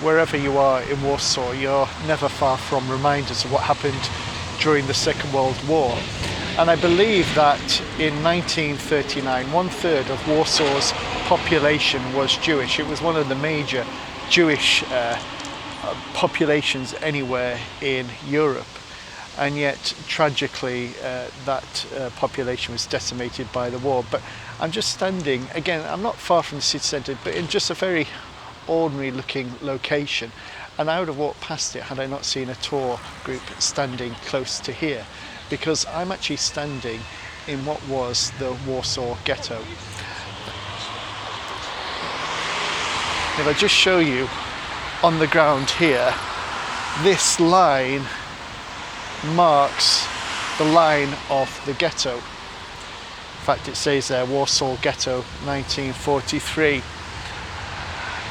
wherever you are in Warsaw, you're never far from reminders of what happened during the Second World War. And I believe that in 1939, 1/3 of Warsaw's population was Jewish. It was one of the major Jewish populations anywhere in Europe. And yet, tragically, that population was decimated by the war. But I'm just standing, again, I'm not far from the city centre, but in just a very ordinary looking location. And I would have walked past it had I not seen a tour group standing close to here, because I'm actually standing in what was the Warsaw Ghetto. If I just show you on the ground here, this line marks the line of the ghetto. In fact, it says there, Warsaw Ghetto 1943.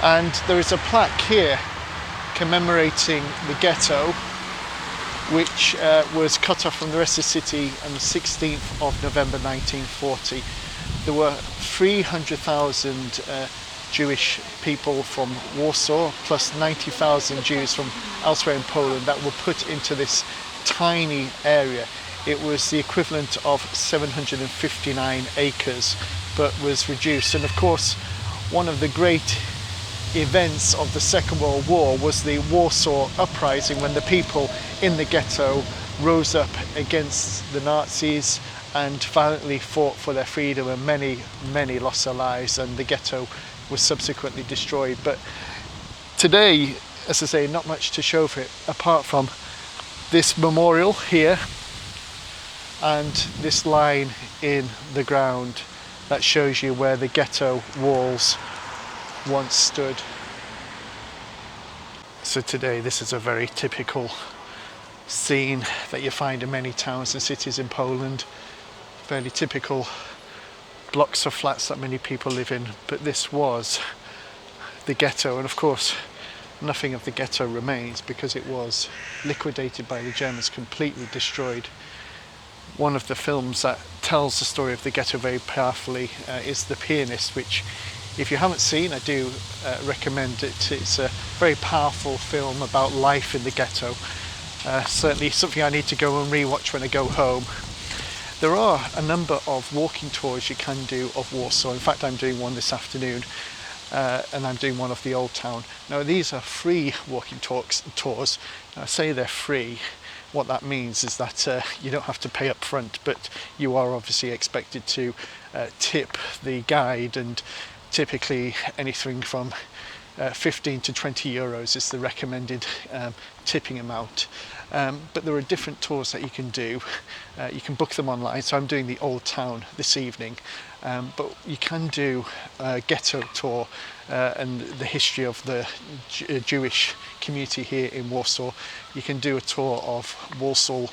And there is a plaque here commemorating the ghetto, which was cut off from the rest of the city on the 16th of November 1940. There were 300,000 Jewish people from Warsaw, plus 90,000 Jews from elsewhere in Poland that were put into this tiny area. It was the equivalent of 759 acres, but was reduced. And of course, one of the great events of the Second World War was the Warsaw Uprising, when the people in the ghetto rose up against the Nazis and violently fought for their freedom, and many lost their lives, and the ghetto was subsequently destroyed. But today, as I say, not much to show for it apart from this memorial here and this line in the ground that shows you where the ghetto walls once stood. So today, this is a very typical scene that you find in many towns and cities in Poland. Fairly typical blocks of flats that many people live in, but this was the ghetto, and of course nothing of the ghetto remains because it was liquidated by the Germans, completely destroyed. One of the films that tells the story of the ghetto very powerfully is The Pianist, which, if you haven't seen, I do recommend it. It's a very powerful film about life in the ghetto. Certainly something I need to go and re-watch when I go home. There are a number of walking tours you can do of Warsaw. In fact, I'm doing one this afternoon, and I'm doing one of the Old Town. Now, these are free walking tours. I say they're free. What that means is that you don't have to pay up front, but you are obviously expected to tip the guide, and typically anything from 15 to 20 euros is the recommended tipping amount. But there are different tours that you can do. You can book them online, so I'm doing the Old Town this evening, but you can do a ghetto tour and the history of the Jewish community here in Warsaw. You can do a tour of Warsaw,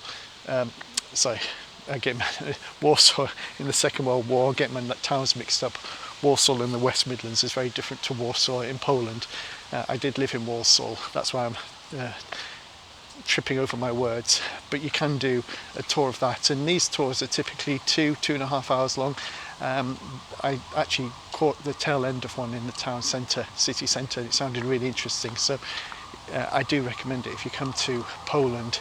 Warsaw in the Second World War, get my towns mixed up. Warsaw in the West Midlands is very different to Warsaw in Poland. I did live in Warsaw, that's why I'm tripping over my words, but you can do a tour of that, and these tours are typically 2.5 hours long. I actually caught the tail end of one in the town centre, city centre. It sounded really interesting, so I do recommend it. If you come to Poland,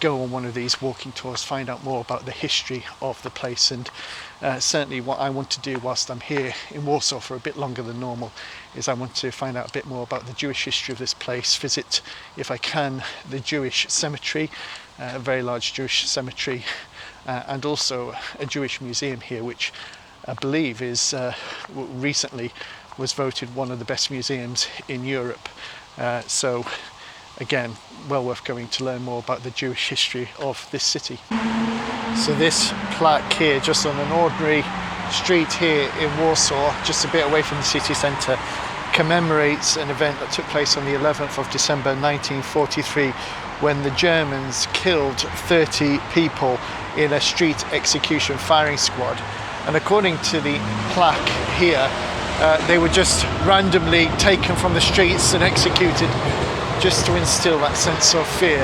go on one of these walking tours, find out more about the history of the place. And certainly what I want to do whilst I'm here in Warsaw for a bit longer than normal is I want to find out a bit more about the Jewish history of this place, visit, if I can, the Jewish cemetery, a very large Jewish cemetery, and also a Jewish museum here, which I believe is recently was voted one of the best museums in Europe. So again, well worth going to learn more about the Jewish history of this city. So this plaque here, just on an ordinary street here in Warsaw, just a bit away from the city centre, commemorates an event that took place on the 11th of December 1943, when the Germans killed 30 people in a street execution firing squad. And according to the plaque here, they were just randomly taken from the streets and executed, just to instill that sense of fear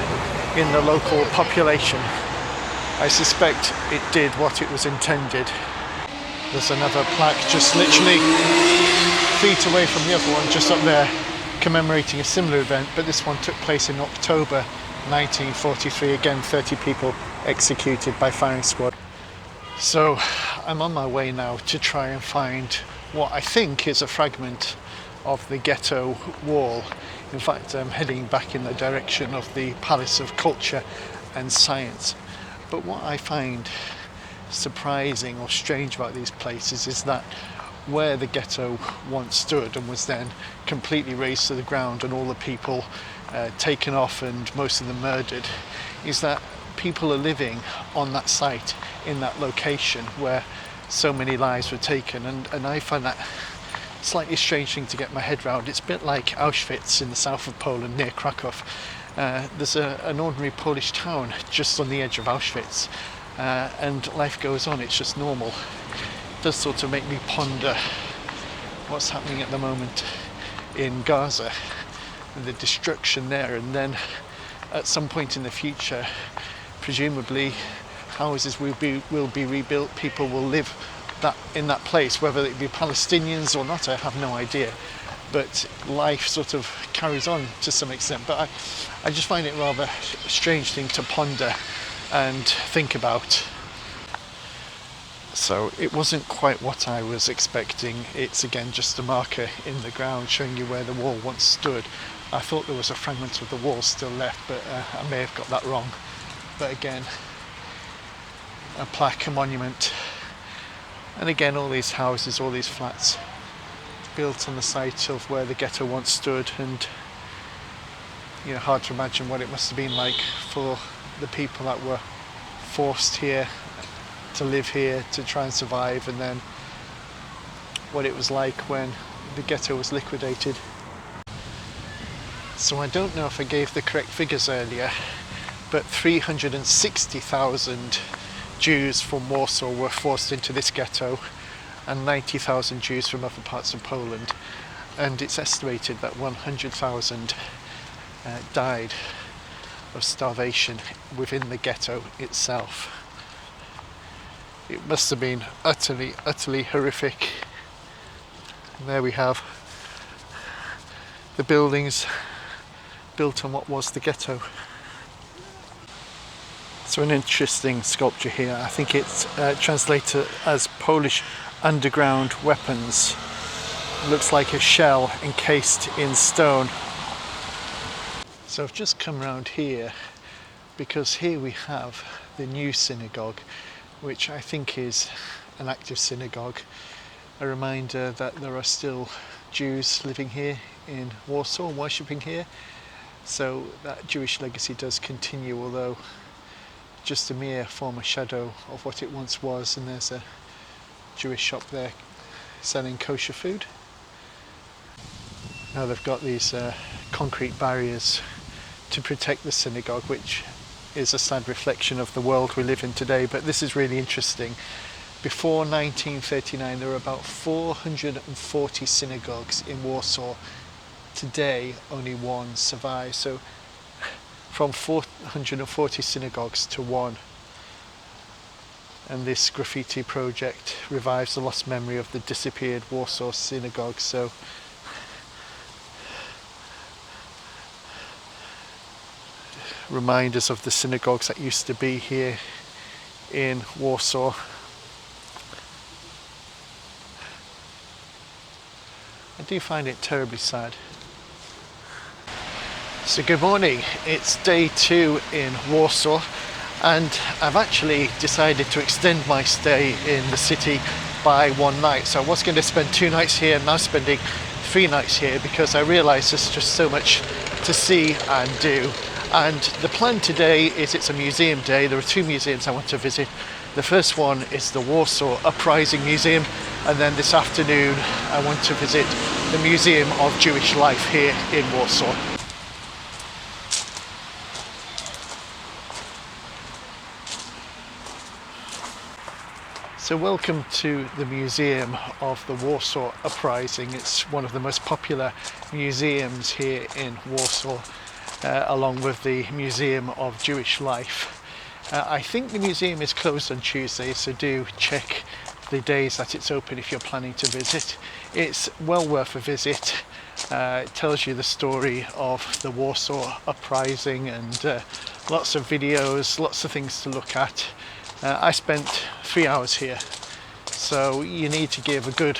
in the local population. I suspect it did what it was intended. There's another plaque just literally feet away from the other one, just up there, commemorating a similar event, but this one took place in October 1943. Again, 30 people executed by firing squad. So I'm on my way now to try and find what I think is a fragment of the ghetto wall. In fact, I'm heading back in the direction of the Palace of Culture and Science. But what I find surprising or strange about these places is that where the ghetto once stood and was then completely razed to the ground and all the people taken off and most of them murdered, is that people are living on that site, in that location where so many lives were taken, and I find that slightly strange thing to get my head around. It's a bit like Auschwitz in the south of Poland near Krakow. There's an ordinary Polish town just on the edge of Auschwitz, and life goes on, it's just normal. It does sort of make me ponder what's happening at the moment in Gaza, the destruction there, and then at some point in the future, presumably houses will be rebuilt, people will live in that place, whether it be Palestinians or not, I have no idea. But life sort of carries on to some extent. But I just find it rather a strange thing to ponder and think about. So it wasn't quite what I was expecting. It's again just a marker in the ground showing you where the wall once stood. I thought there was a fragment of the wall still left, but I may have got that wrong. But again, a plaque, a monument, and again all these houses, all these flats built on the site of where the ghetto once stood, and hard to imagine what it must have been like for the people that were forced here to live here to try and survive, and then what it was like when the ghetto was liquidated. So I don't know if I gave the correct figures earlier, but 360,000 Jews from Warsaw were forced into this ghetto, and 90,000 Jews from other parts of Poland, and it's estimated that 100,000 died of starvation within the ghetto itself. It must have been utterly horrific. And there we have the buildings built on what was the ghetto. So an interesting sculpture here. I think it's translated as Polish underground weapons. It looks like a shell encased in stone. So I've just come around here because here we have the new synagogue, which I think is an active synagogue. A reminder that there are still Jews living here in Warsaw, worshipping here. So that Jewish legacy does continue, although just a mere former shadow of what it once was. And there's a Jewish shop there selling kosher food. Now they've got these concrete barriers to protect the synagogue, which is a sad reflection of the world we live in today. But this is really interesting. Before 1939 there were about 440 synagogues in Warsaw. Today only one survives. So from 440 synagogues to one. And this graffiti project revives the lost memory of the disappeared Warsaw synagogue. So reminders of the synagogues that used to be here in Warsaw. I do find it terribly sad. So good morning, it's day 2 in Warsaw, and I've actually decided to extend my stay in the city by one night. So I was going to spend 2 nights here, and now spending 3 nights here because I realise there's just so much to see and do. And the plan today is it's a museum day. There are 2 museums I want to visit. The first one is the Warsaw Uprising Museum, and then this afternoon I want to visit the Museum of Jewish Life here in Warsaw. So welcome to the Museum of the Warsaw Uprising. It's one of the most popular museums here in Warsaw, along with the Museum of Jewish Life. I think the museum is closed on Tuesday, so do check the days that it's open if you're planning to visit. It's well worth a visit, It tells you the story of the Warsaw Uprising and lots of videos, lots of things to look at. I spent 3 hours here, so you need to give a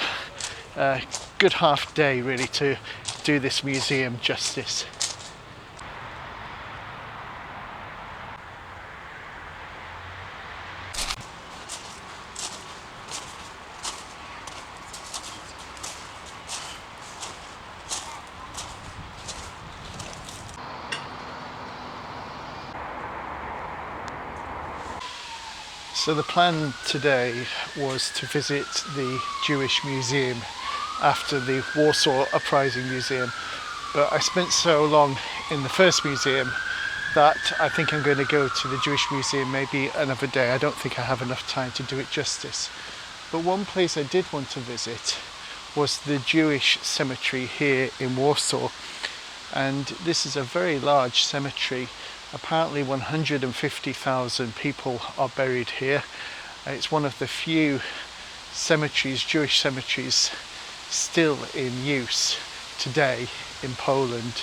good half day really to do this museum justice. So the plan today was to visit the Jewish Museum after the Warsaw Uprising Museum, but I spent so long in the first museum that I think I'm going to go to the Jewish Museum maybe another day. I don't think I have enough time to do it justice. But one place I did want to visit was the Jewish cemetery here in Warsaw, and this is a very large cemetery. Apparently 150,000 people are buried here. It's one of the few cemeteries, Jewish cemeteries, still in use today in Poland,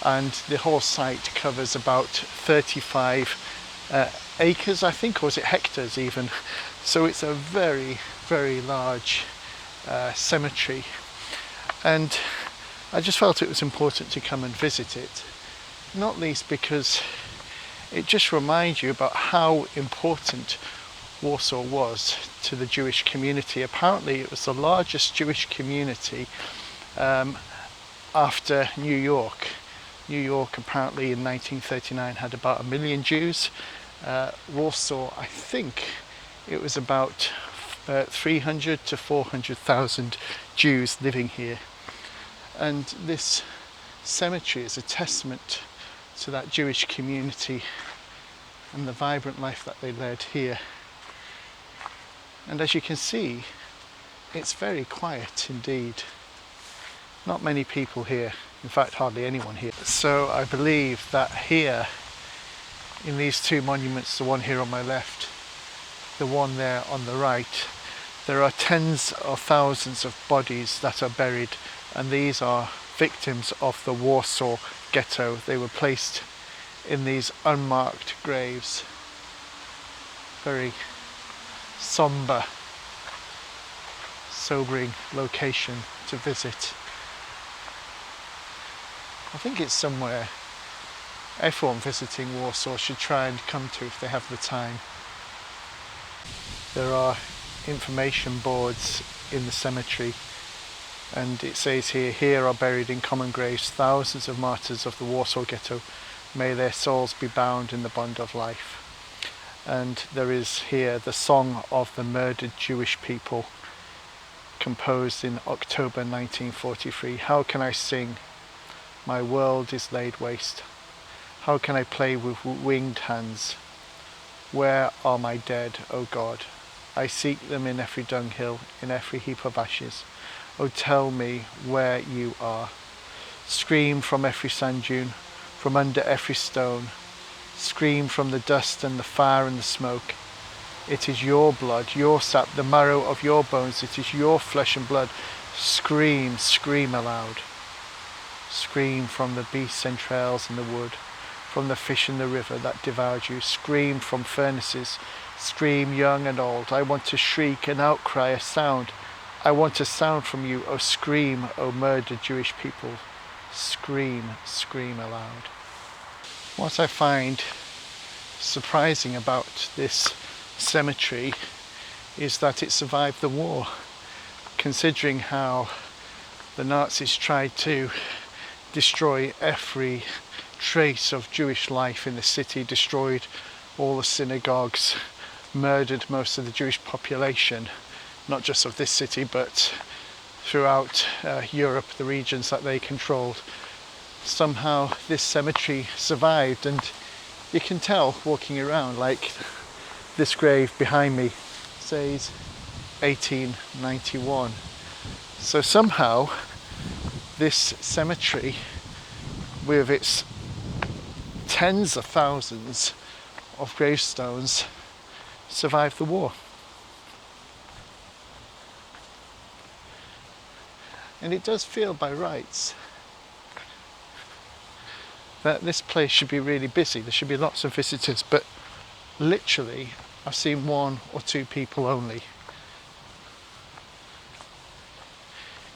and the whole site covers about 35 acres, I think, or is it hectares even? So it's a very, very large cemetery, and I just felt it was important to come and visit it. Not least because it just reminds you about how important Warsaw was to the Jewish community. Apparently it was the largest Jewish community after New York. New York apparently in 1939 had about 1 million Jews. Warsaw, I think it was about 300 to 400,000 Jews living here. And this cemetery is a testament to that Jewish community and the vibrant life that they led here. And as you can see, it's very quiet indeed. Not many people here, in fact hardly anyone here. So I believe that here, in these two monuments, the one here on my left, the one there on the right, there are tens of thousands of bodies that are buried, and these are victims of the Warsaw Ghetto. They were placed in these unmarked graves. Very somber, sobering location to visit. I think it's somewhere everyone visiting Warsaw should try and come to if they have the time. There are information boards in the cemetery, and it says here are buried in common graves thousands of martyrs of the Warsaw Ghetto. May their souls be bound in the bond of life. And there is here the song of the murdered Jewish people, composed in October 1943. How can I sing? My world is laid waste. How can I play with winged hands? Where are my dead, O God? I seek them in every dunghill, in every heap of ashes. Oh, tell me where you are. Scream from every sand dune, from under every stone. Scream from the dust and the fire and the smoke. It is your blood, your sap, the marrow of your bones. It is your flesh and blood. Scream, scream aloud. Scream from the beast's entrails in the wood, from the fish in the river that devoured you. Scream from furnaces. Scream, young and old. I want to shriek, an outcry, a sound. I want a sound from you. Oh, scream, oh murdered Jewish people. Scream, scream aloud. What I find surprising about this cemetery is that it survived the war, considering how the Nazis tried to destroy every trace of Jewish life in the city, destroyed all the synagogues, murdered most of the Jewish population, not just of this city but throughout Europe, the regions that they controlled. Somehow this cemetery survived, and you can tell walking around, like this grave behind me says 1891. So somehow this cemetery, with its tens of thousands of gravestones, survived the war. And it does feel by rights that this place should be really busy. There should be lots of visitors, but literally I've seen 1 or 2 people only. It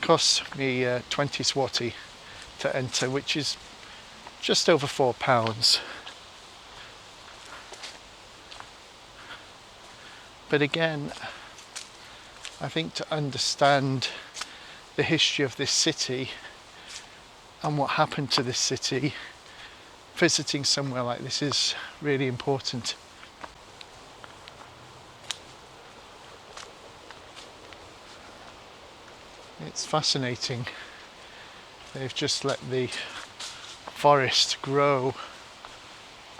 costs me 20 zloty to enter, which is just over £4. But again, I think to understand the history of this city and what happened to this city, visiting somewhere like this is really important. It's fascinating. They've just let the forest grow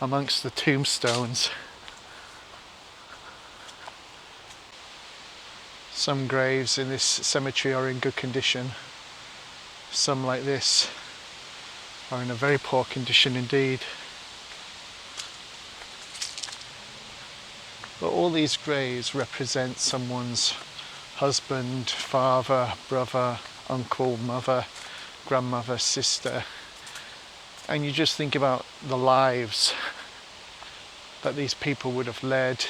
amongst the tombstones. Some graves in this cemetery are in good condition. Some, like this, are in a very poor condition indeed. But all these graves represent someone's husband, father, brother, uncle, mother, grandmother, sister. And you just think about the lives that these people would have led,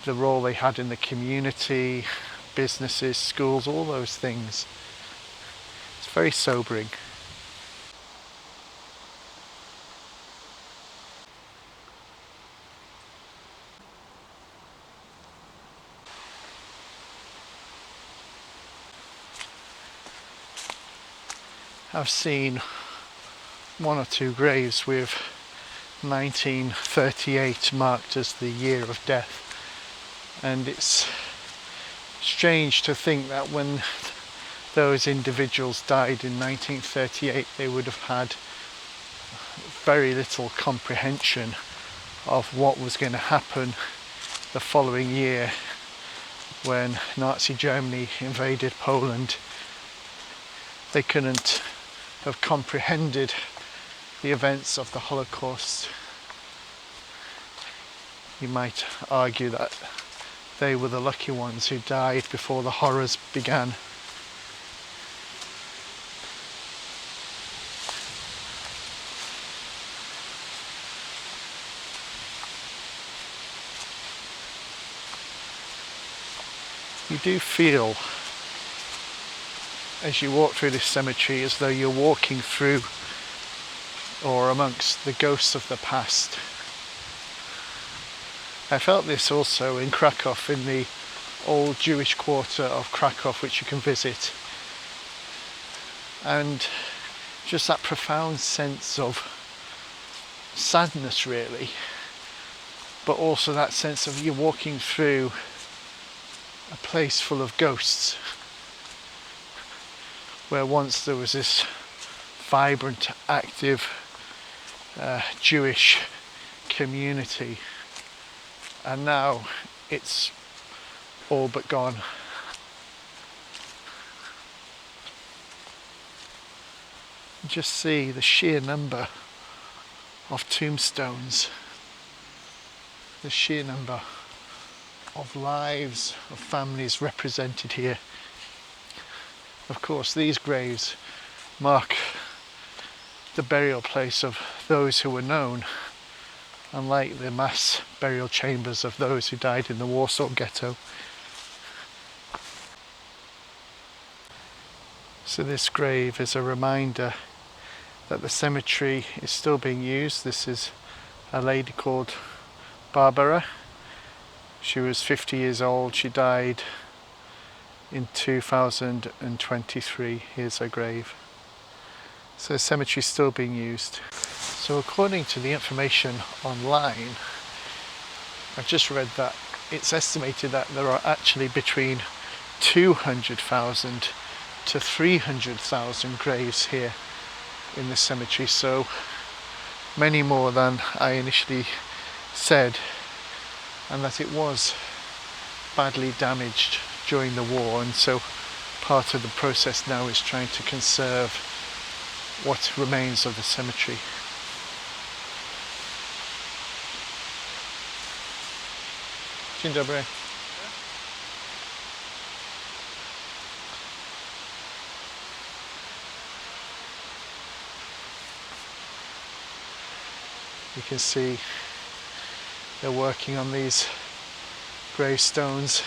the role they had in the community, businesses, schools, all those things. It's very sobering. I've seen 1 or 2 graves with 1938 marked as the year of death, and it's strange to think that when those individuals died in 1938 they would have had very little comprehension of what was going to happen the following year when Nazi Germany invaded Poland. They couldn't have comprehended the events of the Holocaust. You might argue that they were the lucky ones who died before the horrors began. You do feel, as you walk through this cemetery, as though you're walking through or amongst the ghosts of the past. I felt this also in Krakow, in the old Jewish quarter of Krakow, which you can visit. And just that profound sense of sadness, really, but also that sense of you're walking through a place full of ghosts, where once there was this vibrant, active Jewish community, and now it's all but gone. Just see the sheer number of tombstones, the sheer number of lives, of families represented here. Of course, these graves mark the burial place of those who were known, unlike the mass burial chambers of those who died in the Warsaw Ghetto. So this grave is a reminder that the cemetery is still being used. This is a lady called Barbara. She was 50 years old. She died in 2023. Here's her grave. So the cemetery is still being used. So according to the information online, I've just read that it's estimated that there are actually between 200,000 to 300,000 graves here in the cemetery. So many more than I initially said, and that it was badly damaged during the war, and so part of the process now is trying to conserve what remains of the cemetery. Dzień dobry. You can see they're working on these gravestones.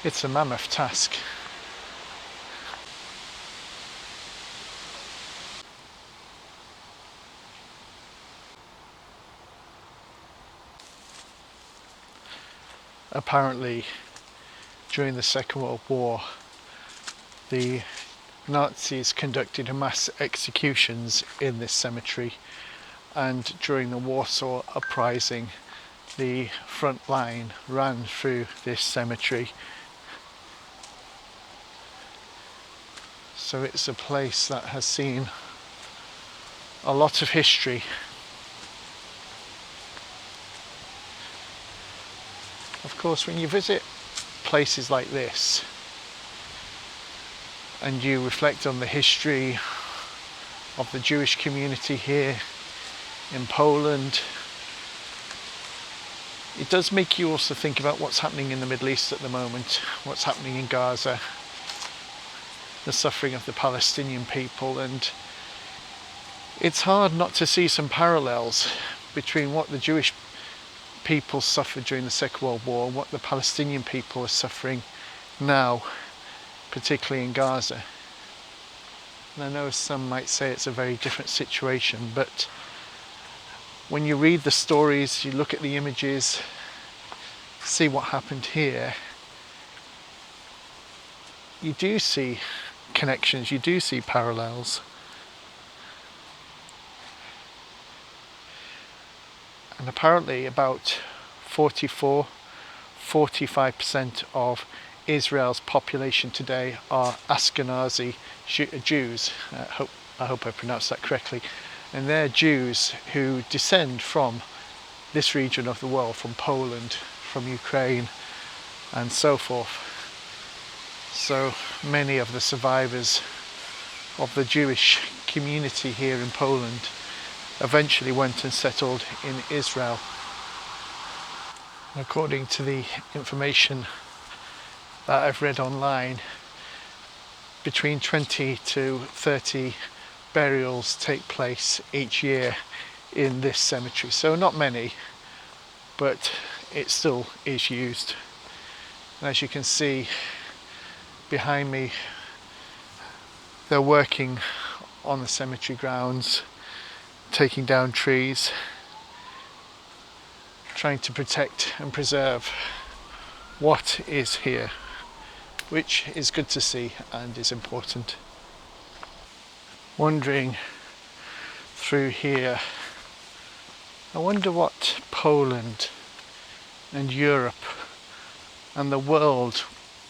It's a mammoth task. Apparently, during the Second World War, the Nazis conducted mass executions in this cemetery, and during the Warsaw Uprising, the front line ran through this cemetery. So it's a place that has seen a lot of history. Of course, when you visit places like this and you reflect on the history of the Jewish community here in Poland, it does make you also think about what's happening in the Middle East at the moment, what's happening in Gaza, the suffering of the Palestinian people, and it's hard not to see some parallels between what the Jewish people suffered during the Second World War and what the Palestinian people are suffering now, particularly in Gaza. And I know some might say it's a very different situation, but when you read the stories, you look at the images, see what happened here, you do see connections, you do see parallels. And apparently about 45% of Israel's population today are Ashkenazi Jews. I hope I pronounced that correctly. And they're Jews who descend from this region of the world, from Poland, from Ukraine, and so forth. So many of the survivors of the Jewish community here in Poland eventually went and settled in Israel. According to the information that I've read online, between 20 to 30 burials take place each year in this cemetery. So not many, but it still is used. And as you can see behind me, they're working on the cemetery grounds, taking down trees, trying to protect and preserve what is here, which is good to see and is important. Wandering through here, I wonder what Poland and Europe and the world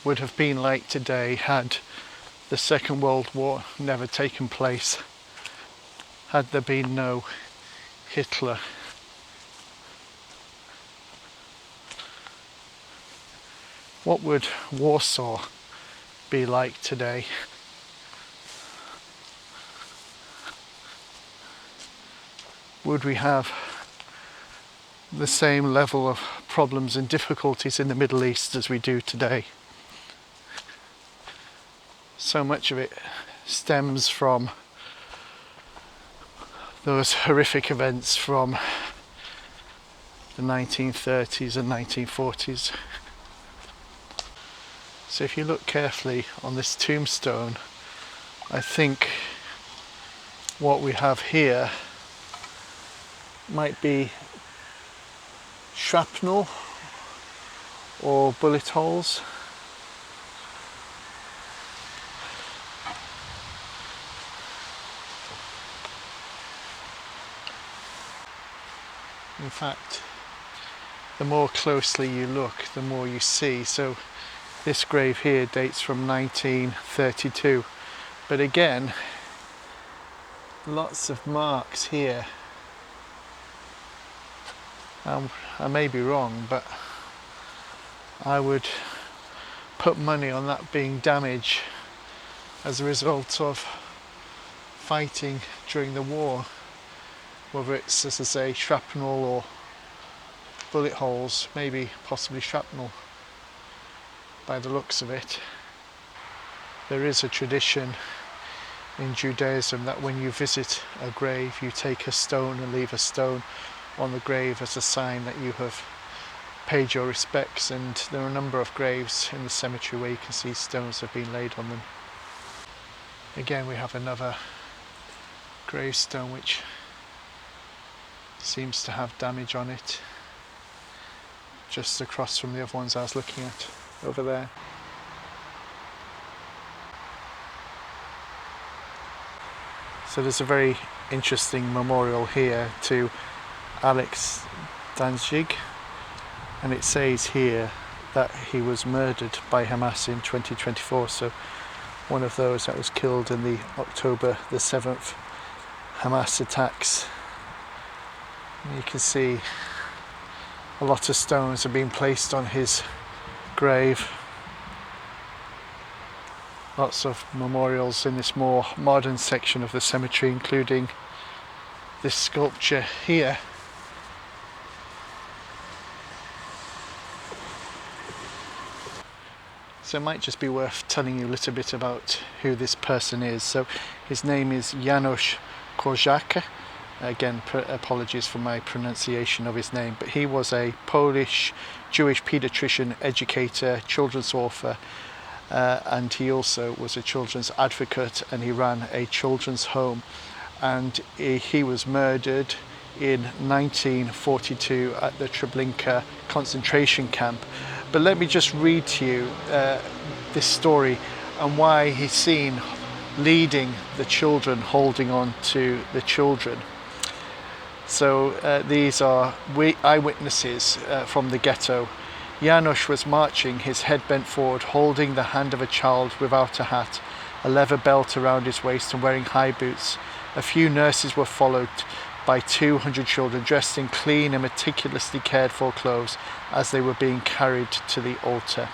would have been like today had the Second World War never taken place, had there been no Hitler. What would Warsaw be like today? Would we have the same level of problems and difficulties in the Middle East as we do today? So much of it stems from those horrific events from the 1930s and 1940s. So if you look carefully on this tombstone, I think what we have here might be shrapnel or bullet holes. In fact, the more closely you look, the more you see. So this grave here dates from 1932, but again, lots of marks here. I may be wrong, but I would put money on that being damage as a result of fighting during the war, whether it's, as I say, shrapnel or bullet holes, maybe possibly shrapnel by the looks of it. There is a tradition in Judaism that when you visit a grave, you take a stone and leave a stone on the grave as a sign that you have paid your respects, and there are a number of graves in the cemetery where you can see stones have been laid on them. Again, we have another gravestone which seems to have damage on it, just across from the other ones I was looking at over there. So there's a very interesting memorial here to Alex Danzig, and it says here that he was murdered by Hamas in 2024, so one of those that was killed in the October the 7th Hamas attacks. And you can see a lot of stones have been placed on his grave. Lots of memorials in this more modern section of the cemetery, including this sculpture here. So it might just be worth telling you a little bit about who this person is. So his name is Janusz Korczak. Again, apologies for my pronunciation of his name, but he was a Polish Jewish paediatrician, educator, children's author, and he also was a children's advocate, and he ran a children's home, and he was murdered in 1942 at the Treblinka concentration camp. But let me just read to you this story and why he's seen leading the children, holding on to the children. So these are eyewitnesses from the ghetto. Janusz was marching, his head bent forward, holding the hand of a child without a hat, a leather belt around his waist and wearing high boots. A few nurses were followed by 200 children dressed in clean and meticulously cared for clothes as they were being carried to the altar.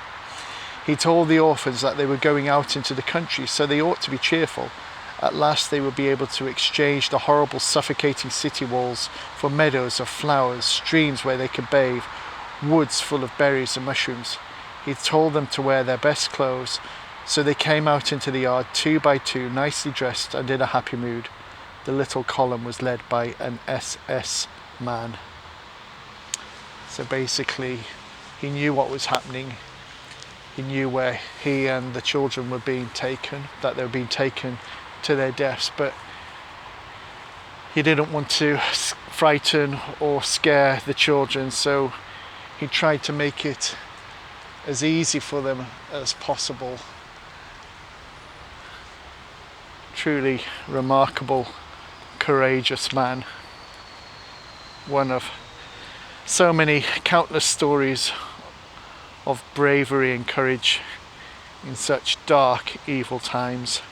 He told the orphans that they were going out into the country, so they ought to be cheerful. At last they would be able to exchange the horrible suffocating city walls for meadows of flowers, streams where they could bathe, woods full of berries and mushrooms. He told them to wear their best clothes, so they came out into the yard 2 by 2, nicely dressed and in a happy mood. The little column was led by an SS man. So basically, he knew what was happening. He knew where he and the children were being taken, that they were being taken to their deaths, but he didn't want to frighten or scare the children, so he tried to make it as easy for them as possible. Truly remarkable, courageous man. One of so many countless stories of bravery and courage in such dark, evil times.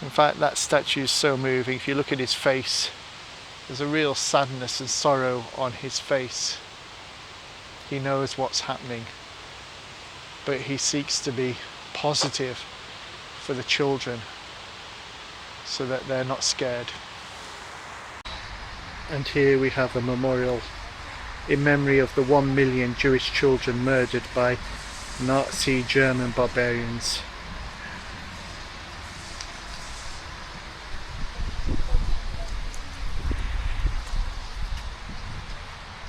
In fact, that statue is so moving. If you look at his face, there's a real sadness and sorrow on his face. He knows what's happening, but he seeks to be positive for the children so that they're not scared. And here we have a memorial in memory of the 1 million Jewish children murdered by Nazi German barbarians.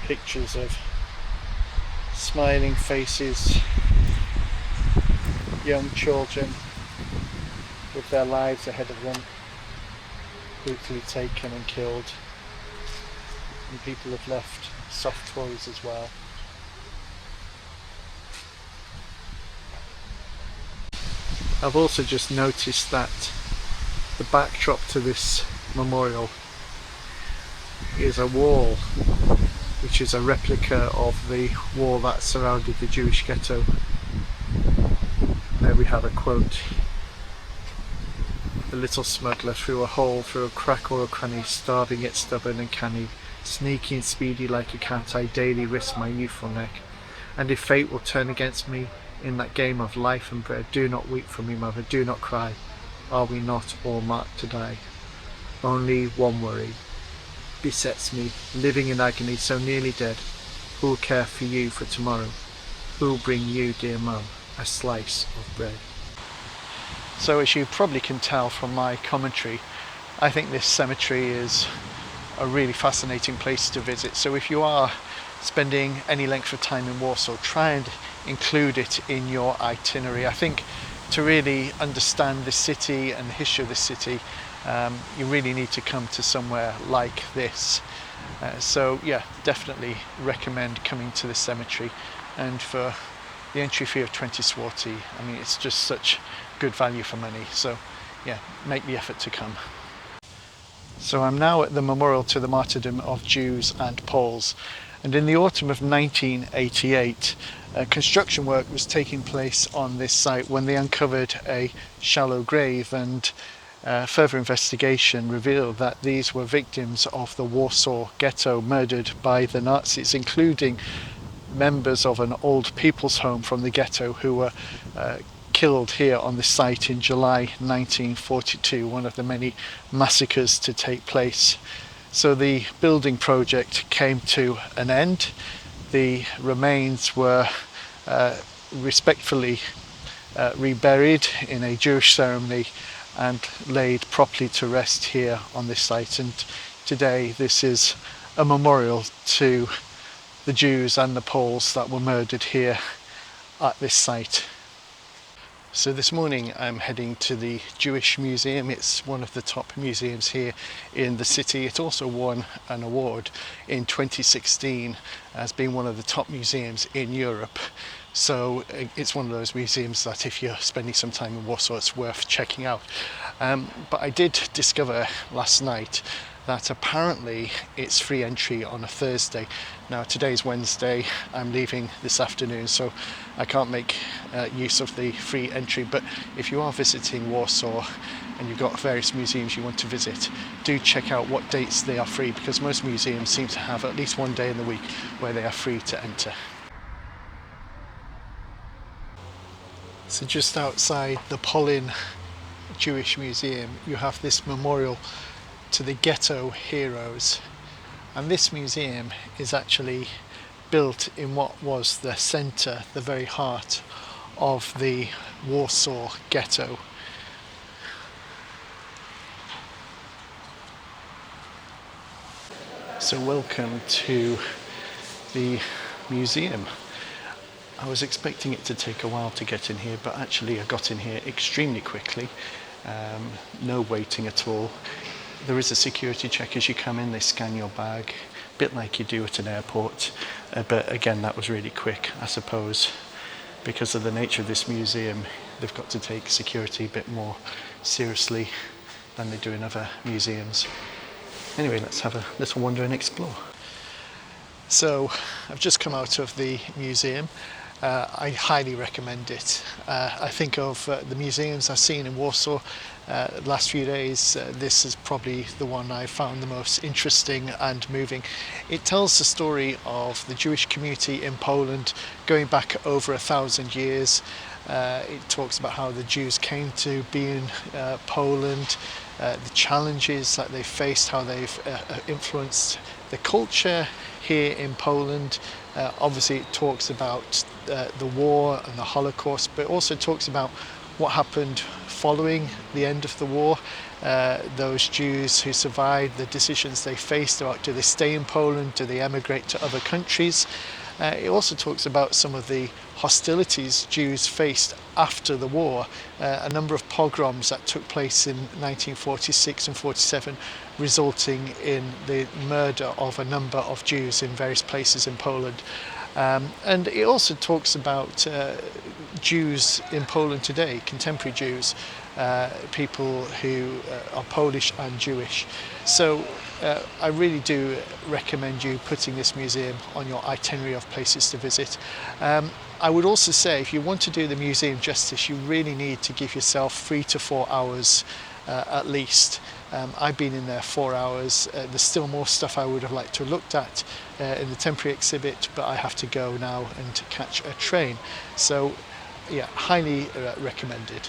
Pictures of smiling faces, young children with their lives ahead of them, brutally taken and killed, and people have left soft toys as well. I've also just noticed that the backdrop to this memorial is a wall which is a replica of the wall that surrounded the Jewish ghetto. There we have a quote: "The little smuggler through a hole, through a crack or a cranny, starving yet stubborn and canny, sneaky and speedy like a cat, I daily risk my youthful neck. And if fate will turn against me in that game of life and bread, do not weep for me, mother, do not cry. Are we not all marked to die? Only one worry besets me, living in agony, so nearly dead. Who'll care for you for tomorrow? Who'll bring you, dear mum, a slice of bread. So as you probably can tell from my commentary, I think this cemetery is a really fascinating place to visit. So if you are spending any length of time in Warsaw, try and include it in your itinerary. I think to really understand the city and the history of the city, you really need to come to somewhere like this. So yeah, definitely recommend coming to the cemetery, and for the entry fee of 20 zloty, I mean, it's just such good value for money. So yeah, make the effort to come. So I'm now at the memorial to the martyrdom of Jews and Poles, and in the autumn of 1988, construction work was taking place on this site when they uncovered a shallow grave, and further investigation revealed that these were victims of the Warsaw Ghetto murdered by the Nazis, including members of an old people's home from the ghetto who were killed here on the site in July 1942, one of the many massacres to take place. So the building project came to an end. The remains were respectfully reburied in a Jewish ceremony and laid properly to rest here on this site. And today this is a memorial to the Jews and the Poles that were murdered here at this site. So this morning I'm heading to the Jewish Museum. It's one of the top museums here in the city. It also won an award in 2016 as being one of the top museums in Europe. So it's one of those museums that if you're spending some time in Warsaw, it's worth checking out. But I did discover last night that apparently it's free entry on a Thursday. Now today's Wednesday, I'm leaving this afternoon, so I can't make use of the free entry, but if you are visiting Warsaw and you've got various museums you want to visit, do check out what dates they are free, because most museums seem to have at least one day in the week where they are free to enter. So just outside the POLIN Jewish Museum, you have this memorial to the ghetto heroes, and this museum is actually built in what was the centre, the very heart of the Warsaw Ghetto. So welcome to the museum. I was expecting it to take a while to get in here, but actually I got in here extremely quickly. No waiting at all. There is a security check as you come in. They scan your bag, a bit like you do at an airport, but again that was really quick. I suppose because of the nature of this museum, they've got to take security a bit more seriously than they do in other museums. Anyway, let's have a little wander and explore. So I've just come out of the museum. I highly recommend it. I think of the museums I've seen in Warsaw the last few days, this is probably the one I found the most interesting and moving. It tells the story of the Jewish community in Poland going back over 1,000 years. It talks about how the Jews came to be in Poland, the challenges that they faced, how they've influenced the culture here in Poland. Obviously it talks about the war and the Holocaust, but it also talks about what happened following the end of the war. Those Jews who survived, the decisions they faced about do they stay in Poland, do they emigrate to other countries. It also talks about some of the hostilities Jews faced after the war, a number of pogroms that took place in 1946 and 47, resulting in the murder of a number of Jews in various places in Poland. And it also talks about Jews in Poland today, contemporary Jews, people who are Polish and Jewish. So I really do recommend you putting this museum on your itinerary of places to visit. I would also say if you want to do the museum justice, you really need to give yourself 3 to 4 hours at least. I've been in there 4 hours. There's still more stuff I would have liked to have looked at in the temporary exhibit, but I have to go now and catch a train. So yeah, highly recommended.